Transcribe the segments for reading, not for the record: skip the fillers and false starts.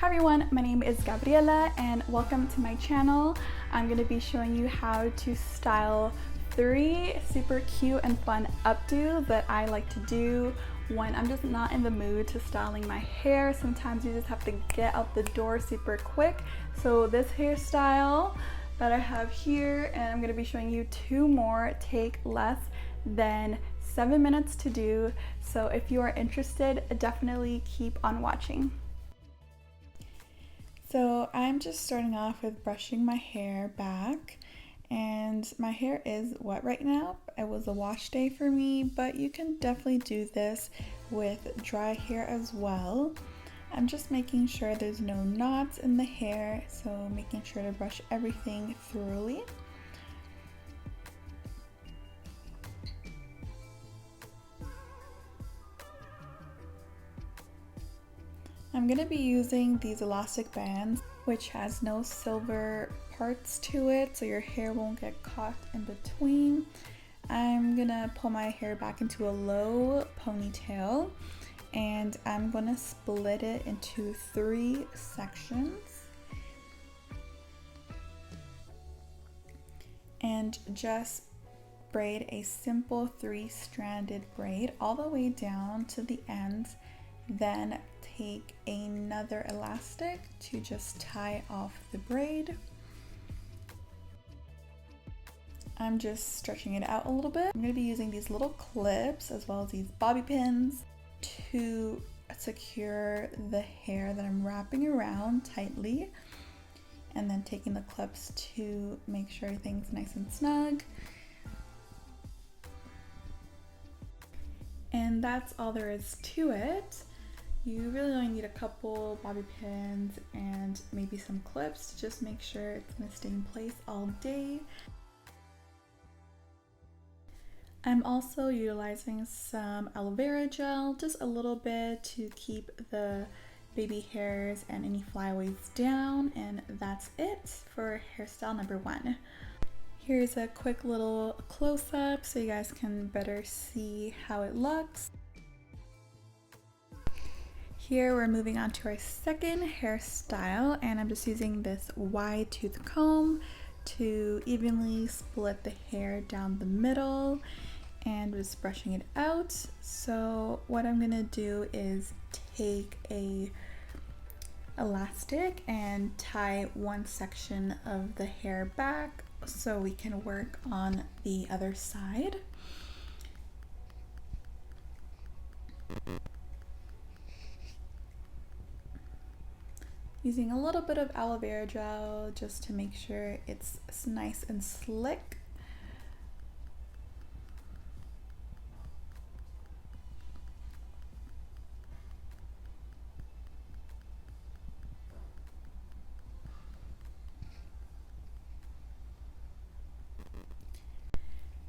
Hi everyone, my name is Gabriela and welcome to my channel. I'm going to be showing you how to style 3 super cute and fun updos that I like to do when I'm just not in the mood to styling my hair. Sometimes you just have to get out the door super quick. So this hairstyle that I have here, and I'm going to be showing you 2 more, take less than 7 minutes to do. So if you are interested, definitely keep on watching. So I'm just starting off with brushing my hair back, and my hair is wet right now. It was a wash day for me, but you can definitely do this with dry hair as well. I'm just making sure there's no knots in the hair, so making sure to brush everything thoroughly. I'm going to be using these elastic bands, which has no silver parts to it, so your hair won't get caught in between. I'm going to pull my hair back into a low ponytail, and I'm going to split it into 3 sections. And just braid a simple 3-stranded braid all the way down to the ends. Then take another elastic to just tie off the braid. I'm just stretching it out a little bit. I'm going to be using these little clips as well as these bobby pins to secure the hair that I'm wrapping around tightly, and then taking the clips to make sure everything's nice and snug. And that's all there is to it. You really only need a couple bobby pins and maybe some clips to just make sure it's going to stay in place all day. I'm also utilizing some aloe vera gel, just a little bit to keep the baby hairs and any flyaways down, and that's it for hairstyle number 1. Here's a quick little close-up so you guys can better see how it looks. Here we're moving on to our second hairstyle, and I'm just using this wide tooth comb to evenly split the hair down the middle and just brushing it out. So what I'm gonna do is take a elastic and tie one section of the hair back so we can work on the other side. Using a little bit of aloe vera gel just to make sure it's nice and slick.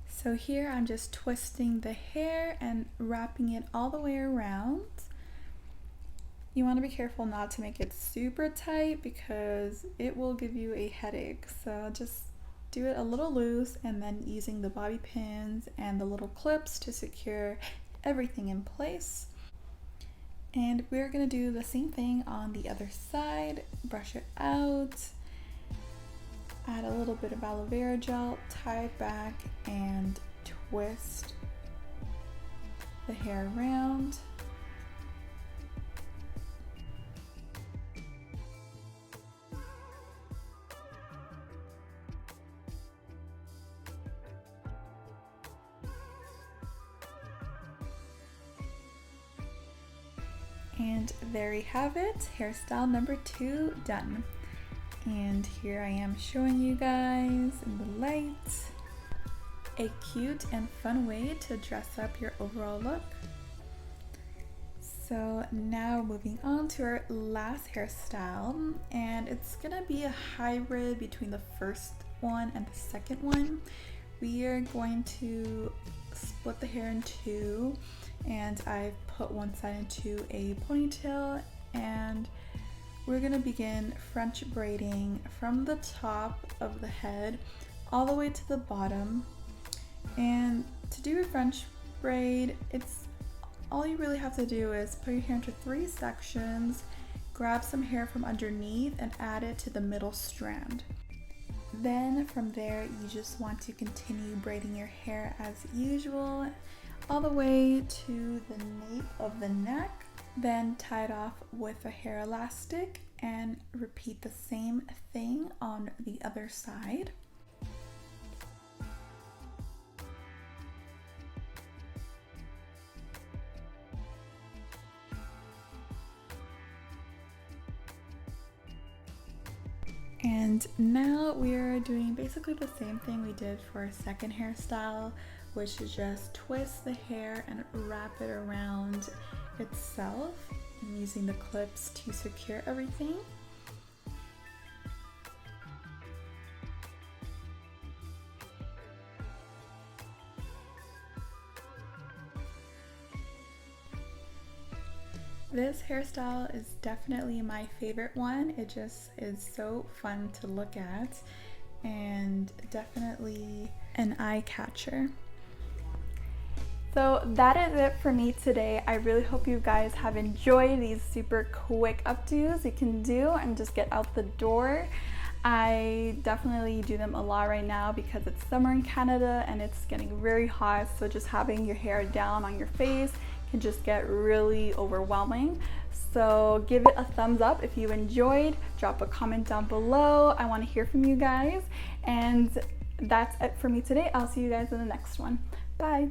So here I'm just twisting the hair and wrapping it all the way around. You want to be careful not to make it super tight because it will give you a headache. So just do it a little loose, and then using the bobby pins and the little clips to secure everything in place. And we're going to do the same thing on the other side. Brush it out, add a little bit of aloe vera gel, tie it back, and twist the hair around. And there we have it, hairstyle number 2 done. And here I am showing you guys in the light a cute and fun way to dress up your overall look. So now moving on to our last hairstyle, and it's gonna be a hybrid between the first one and the second one. We are going to split the hair in 2, and I've put one side into a ponytail, and we're gonna begin French braiding from the top of the head all the way to the bottom. And to do a French braid, all you really have to do is put your hair into 3 sections, grab some hair from underneath and add it to the middle strand. Then from there, you just want to continue braiding your hair as usual, all the way to the nape of the neck. Then tie it off with a hair elastic and repeat the same thing on the other side. And now we're doing basically the same thing we did for our second hairstyle, which is just twist the hair and wrap it around itself. I'm using the clips to secure everything. This hairstyle is definitely my favorite one. It just is so fun to look at and definitely an eye catcher. So that is it for me today. I really hope you guys have enjoyed these super quick updos you can do and just get out the door. I definitely do them a lot right now because it's summer in Canada and it's getting very hot, so just having your hair down on your face can just get really overwhelming. So give it a thumbs up if you enjoyed, drop a comment down below. I want to hear from you guys, and that's it for me today. I'll see you guys in the next one. Bye.